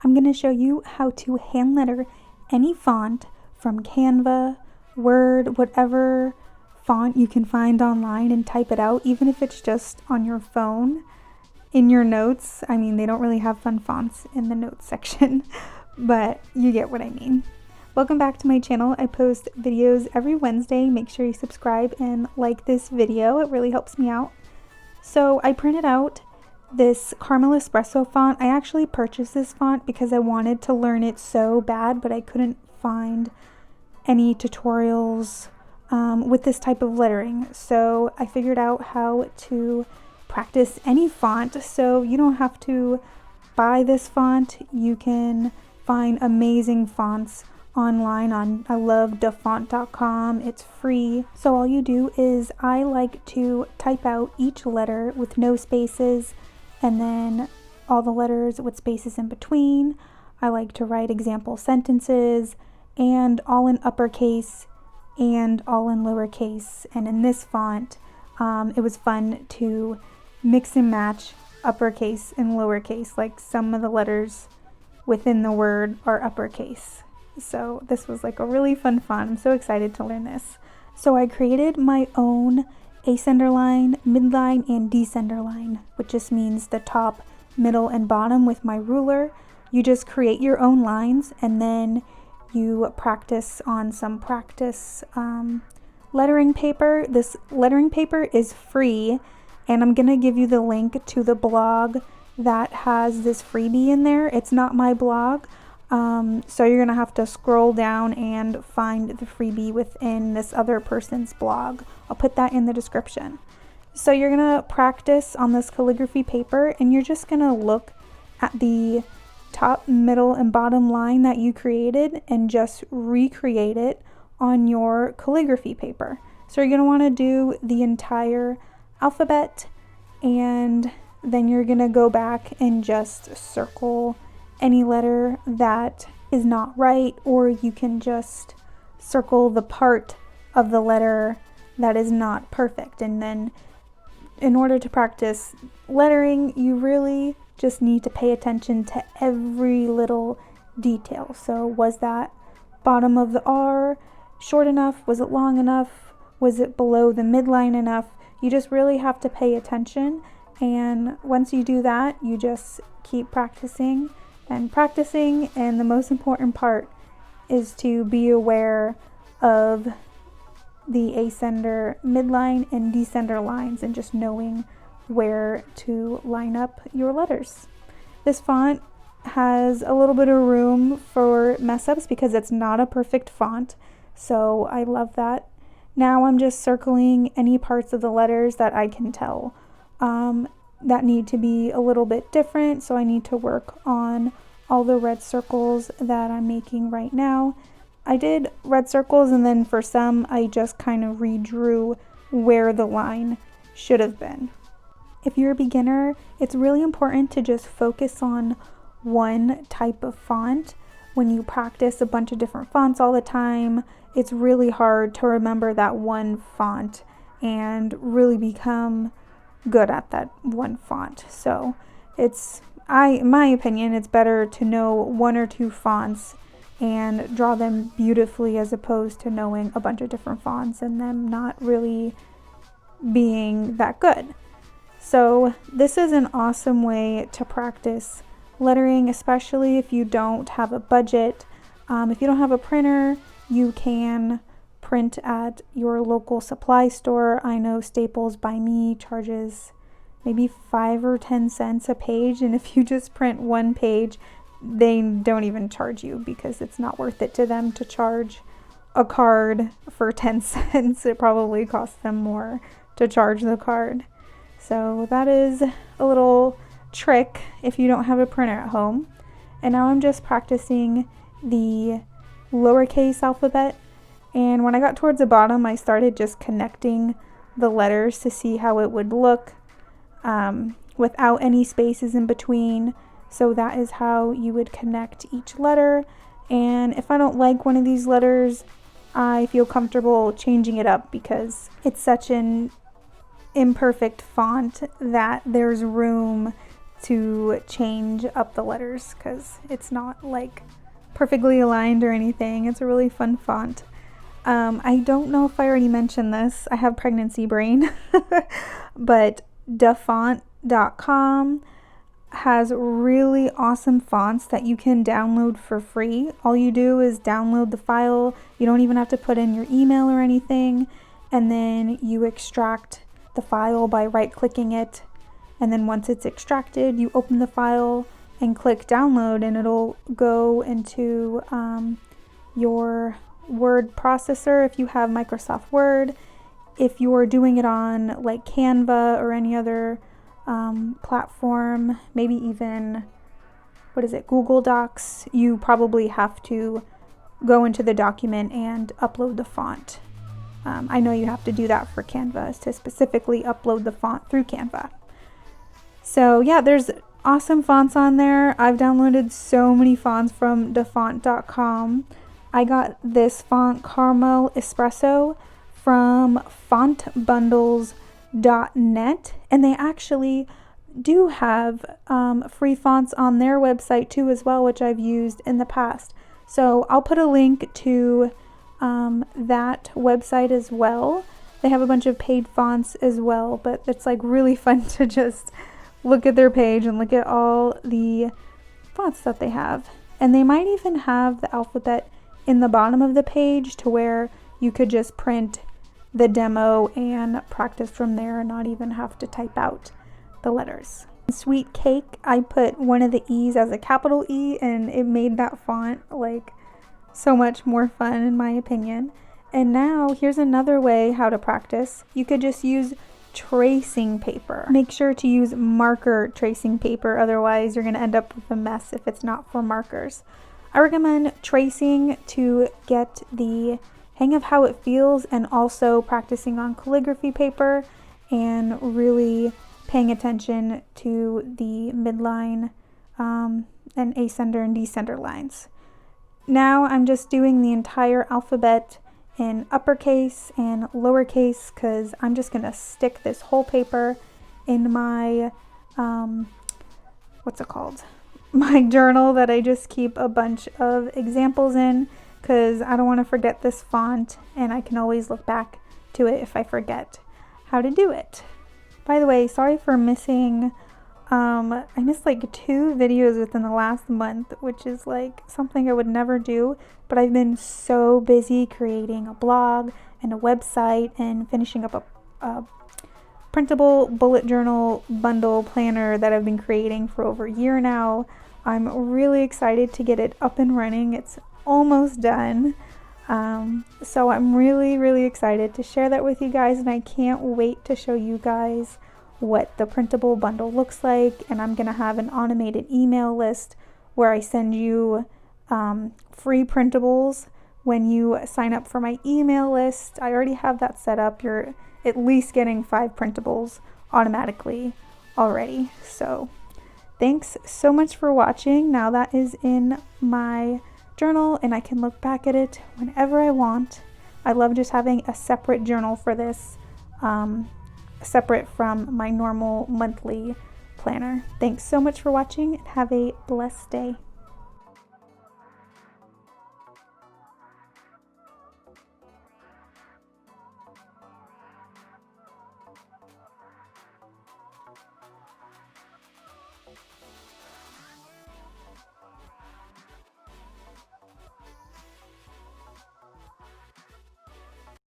I'm going to show you how to hand letter any font from Canva, Word, whatever font you can find online and type it out, even if it's just on your phone in your notes. I mean, they don't really have fun fonts in the notes section, but you get what I mean. Welcome back to my channel. I post videos every Wednesday. Make sure you subscribe and like this video. It really helps me out. So I printed out this Caramel Espresso font. I actually purchased this font because I wanted to learn it so bad, but I couldn't find any tutorials with this type of lettering. So I figured out how to practice any font, so you don't have to buy this font. You can find amazing fonts online on ilovedafont.com. It's free. So all you do is, I like to type out each letter with no spaces and then all the letters with spaces in between. I like to write example sentences, and all in uppercase and all in lowercase. And in this font, it was fun to mix and match uppercase and lowercase, like some of the letters within the word are uppercase. So this was like a really fun font. I'm so excited to learn this. So I created my own ascender line, midline, and descender line, which just means the top, middle, and bottom with my ruler. You just create your own lines and then you practice on some practice lettering paper. This lettering paper is free, and I'm gonna give you the link to the blog that has this freebie in there. It's not my blog, so you're gonna have to scroll down and find the freebie within this other person's blog. I'll put that in the description. So you're gonna practice on this calligraphy paper, and you're just gonna look at the top, middle, and bottom line that you created and just recreate it on your calligraphy paper. So you're gonna wanna do the entire alphabet, and then you're gonna go back and just circle any letter that is not right, or you can just circle the part of the letter that is not perfect. And then in order to practice lettering, you really just need to pay attention to every little detail. So was that bottom of the R short enough? Was it long enough? Was it below the midline enough? You just really have to pay attention. And once you do that, you just keep practicing and practicing. And the most important part is to be aware of the ascender, midline, and descender lines, and just knowing where to line up your letters. This font has a little bit of room for mess ups because it's not a perfect font, so I love that. Now I'm just circling any parts of the letters that I can tell that need to be a little bit different, so I need to work on all the red circles that I'm making right now. I did red circles, and then for some I just kind of redrew where the line should have been. If you're a beginner, it's really important to just focus on one type of font. When you practice a bunch of different fonts all the time, it's really hard to remember that one font and really become good at that one font. So in my opinion, it's better to know one or two fonts and draw them beautifully, as opposed to knowing a bunch of different fonts and them not really being that good. So this is an awesome way to practice lettering, especially if you don't have a budget. If you don't have a printer, you can print at your local supply store. I know Staples by Me charges maybe 5 or 10 cents a page, and if you just print one page, they don't even charge you because it's not worth it to them to charge a card for 10 cents. It probably costs them more to charge the card. So that is a little trick if you don't have a printer at home. And now I'm just practicing the lowercase alphabet, and when I got towards the bottom, I started just connecting the letters to see how it would look without any spaces in between. So that is how you would connect each letter. And if I don't like one of these letters, I feel comfortable changing it up because it's such an imperfect font that there's room to change up the letters because it's not like perfectly aligned or anything. It's a really fun font. I don't know if I already mentioned this. I have pregnancy brain, but dafont.com has really awesome fonts that you can download for free. All you do is download the file. You don't even have to put in your email or anything. And then you extract the file by right-clicking it. And then once it's extracted, you open the file and click download, and it'll go into your word processor if you have Microsoft Word. If you're doing it on like Canva or any other platform, maybe even, Google Docs, you probably have to go into the document and upload the font. I know you have to do that for Canva to specifically upload the font through Canva. So yeah, there's awesome fonts on there. I've downloaded so many fonts from dafont.com. I got this font, Caramel Espresso, from fontbundles.net, and they actually do have free fonts on their website too as well, which I've used in the past. So I'll put a link to that website as well. They have a bunch of paid fonts as well, but it's like really fun to just look at their page and look at all the fonts that they have. And they might even have the alphabet in the bottom of the page to where you could just print the demo and practice from there and not even have to type out the letters. Sweet Cake, I put one of the E's as a capital E, and it made that font like so much more fun in my opinion. And now here's another way how to practice. You could just use tracing paper. Make sure to use marker tracing paper, otherwise you're going to end up with a mess if it's not for markers. I recommend tracing to get the hang of how it feels, and also practicing on calligraphy paper and really paying attention to the midline and ascender and descender lines. Now I'm just doing the entire alphabet in uppercase and lowercase because I'm just going to stick this whole paper in my, my journal that I just keep a bunch of examples in, because I don't want to forget this font, and I can always look back to it if I forget how to do it. By the way, sorry for missing, I missed like 2 videos within the last month, which is like something I would never do, but I've been so busy creating a blog and a website and finishing up a printable bullet journal bundle planner that I've been creating for over a year now. I'm really excited to get it up and running. It's almost done. So I'm really excited to share that with you guys, and I can't wait to show you guys what the printable bundle looks like. And I'm gonna have an automated email list where I send you free printables when you sign up for my email list. I already have that set up. You're at least getting 5 printables automatically already. So thanks so much for watching. Now that is in my journal, and I can look back at it whenever I want. I love just having a separate journal for this, separate from my normal monthly planner. Thanks so much for watching, and have a blessed day.